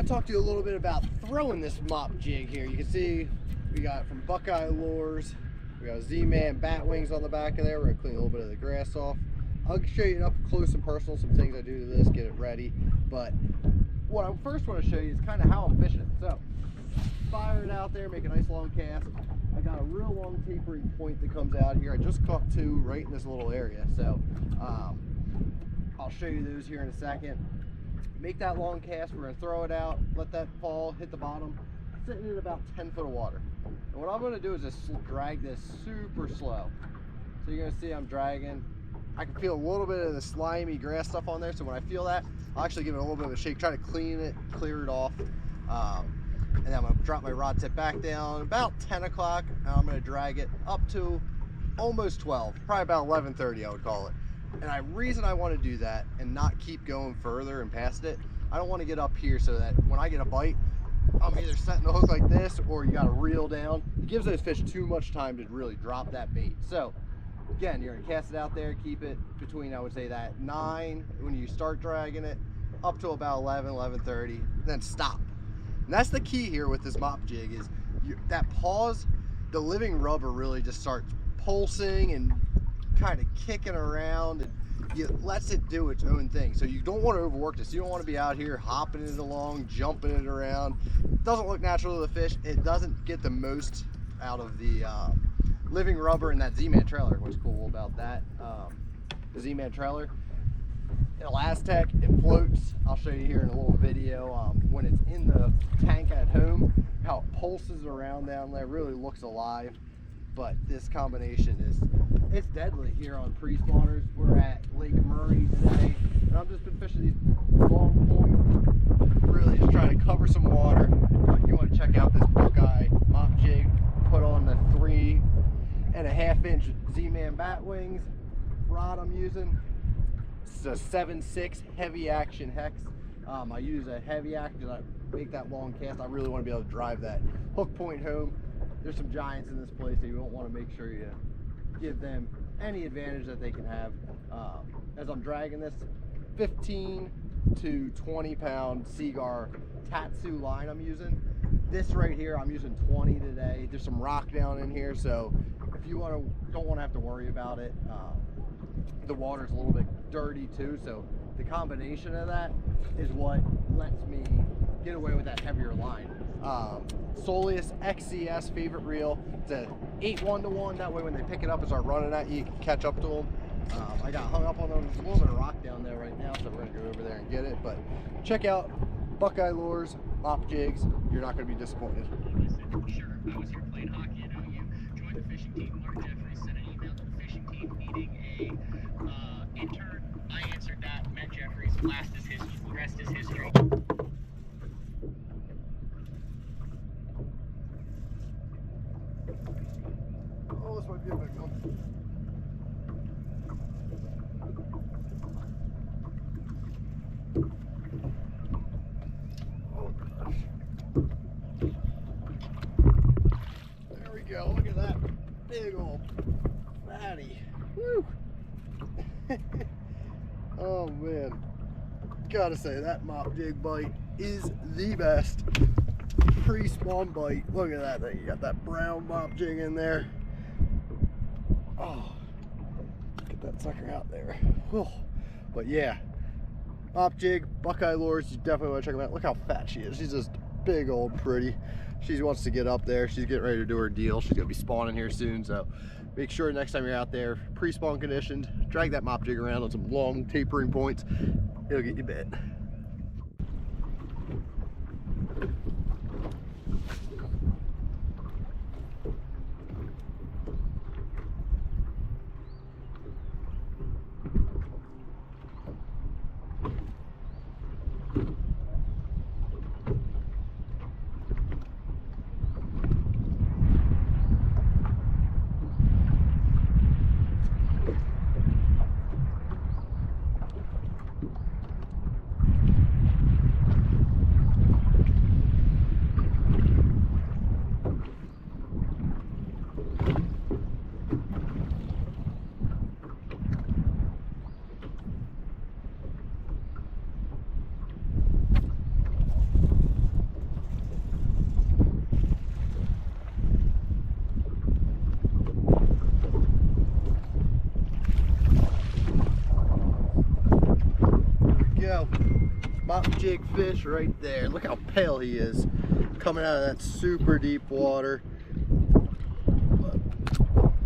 want to talk to you a little bit about throwing this mop jig here. You can see we got from Buckeye Lures, we got Z-Man bat wings on the back of there. We're going to clean a little bit of the grass off. I'll show you up close and personal some things I do to this, get it ready. But what I first want to show you is kind of how I'm fishing it. So, fire it out there, make a nice long cast. I got a real long tapering point that comes out here. I just caught two right in this little area. So, I'll show you those here in a second. Make that long cast, we're going to throw it out, let that fall, hit the bottom, sitting in about 10 foot of water. And what I'm going to do is just drag this super slow. So you're going to see I'm dragging. I can feel a little bit of the slimy grass stuff on there, so when I feel that, I'll actually give it a little bit of a shake, try to clean it, clear it off. And then I'm going to drop my rod tip back down about 10 o'clock, and I'm going to drag it up to almost 12, probably about 11:30 I would call it. And the reason I want to do that and not keep going further and past it, I don't want to get up here so that when I get a bite, I'm either setting the hook like this or you got to reel down. It gives those fish too much time to really drop that bait. So again, you're going to cast it out there, keep it between, I would say, that 9 when you start dragging it up to about 11, 11:30, then stop. And that's the key here with this mop jig is that pause, the living rubber really just starts pulsing and kind of kicking around, and it lets it do its own thing. So you don't want to overwork this. You don't want to be out here hopping it along, jumping it around. It doesn't look natural to the fish. It doesn't get the most out of the living rubber in that Z-Man trailer. What's cool about that, the Z-Man trailer, Elastec, it floats. I'll show you here in a little video when it's in the tank at home, how it pulses around down there. It really looks alive. But this combination it's deadly here on Prespawners. We're at Lake Murray today, and I've just been fishing these long points, really just trying to cover some water. But you want to check out this Buckeye mop jig, put on the 3.5-inch Z-Man bat wings. Rod I'm using, it's a 7.6 heavy action hex. I use a heavy action, I make that long cast. I really want to be able to drive that hook point home. There's some giants in this place, so you don't want to make sure you give them any advantage that they can have. As I'm dragging this 15 to 20 pound Seaguar Tatsu line I'm using. This right here, I'm using 20 today. There's some rock down in here, so if you don't want to have to worry about it. The water's a little bit dirty too, so the combination of that is what lets me get away with that heavier line. Soleus XCS favorite reel. It's a 8-1-to-1. That way when they pick it up and start running at you, you can catch up to them. I got hung up on them. There's a little bit of rock down there right now, so we're going to go over there and get it. But check out Buckeye Lures, mop jigs. You're not going to be disappointed. Sure, I was here playing hockey at OU, joined the fishing team. Mark Jeffries sent an email to the fishing team needing a intern. I answered that, met Jeffries. Rest is history. Oh, this might be a big one. Oh gosh. There we go. Look at that big old fatty. Woo! Oh man. Gotta say that mop jig bite is the best pre-spawn bite. Look at that thing. You got that brown mop jig in there. Oh, get that sucker out there. Whew. But yeah, mop jig, Buckeye Lures, you definitely want to check them out. Look how fat she is. She's just big old pretty. She wants to get up there. She's getting ready to do her deal. She's gonna be spawning here soon, so make sure next time you're out there, pre-spawn conditioned, drag that mop jig around on some long tapering points. It'll get you bit. jig fish right there. Look how pale he is, coming out of that super deep water.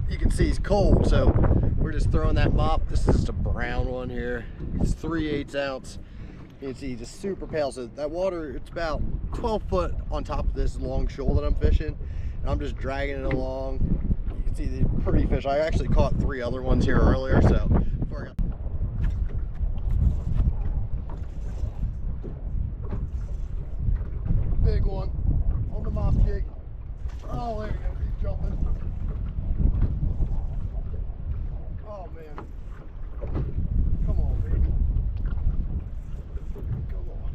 You can see he's cold, so we're just throwing that mop. This is just a brown one here. It's 3/8 ounce. You can see he's just super pale. So that water, it's about 12 foot on top of this long shoal that I'm fishing, and I'm just dragging it along. You can see the pretty fish. I actually caught 3 other ones here earlier, so before I got big one on the mop jig. Oh, there you go. He's jumping. Oh man. Come on, baby. Come on.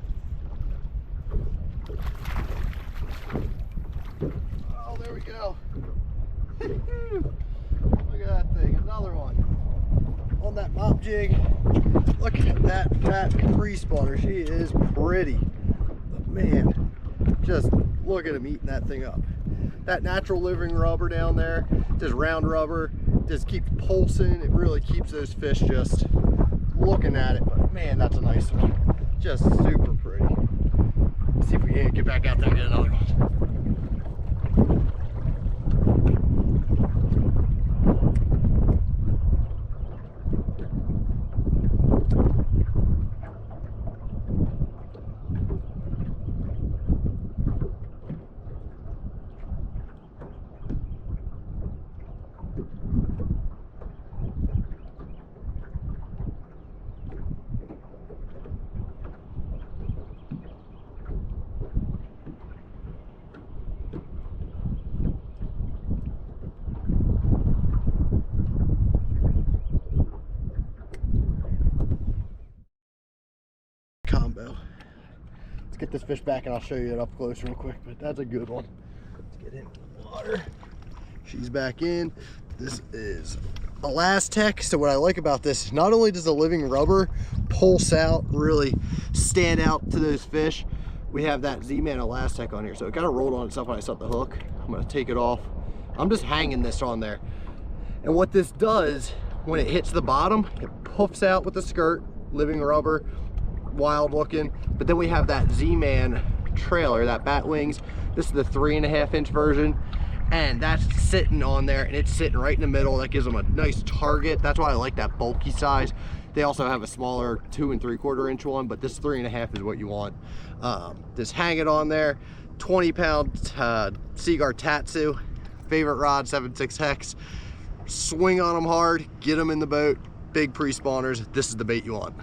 Oh, there we go. Look at that thing. Another one. On that mop jig. Look at that fat pre-spawner. She is pretty. But man, just look at him eating that thing up. That natural living rubber down there, just round rubber, just keeps pulsing. It really keeps those fish just looking at it. But man, that's a nice one. Just super pretty. Let's see if we can't get back out there and get another one. Combo. Let's get this fish back and I'll show you it up close real quick, but that's a good one. Let's get in the water. She's back in. This is Elastec. So what I like about this is not only does the living rubber pulse out, really stand out to those fish, we have that Z-Man Elastec on here. So it kind of rolled on itself when I set the hook. I'm gonna take it off. I'm just hanging this on there. And what this does, when it hits the bottom, it puffs out with the skirt, living rubber, wild looking. But then we have that Z-Man trailer, that bat wings. This is the 3.5-inch version, and that's sitting on there, and it's sitting right in the middle. That gives them a nice target. That's why I like that bulky size. They also have a smaller 2 3/4-inch one, but this 3.5 is what you want. Just hang it on there. 20-pound Seaguar Tatsu, favorite rod, 7.6 hex. Swing on them hard, get them in the boat. Big pre-spawners. This is the bait you want.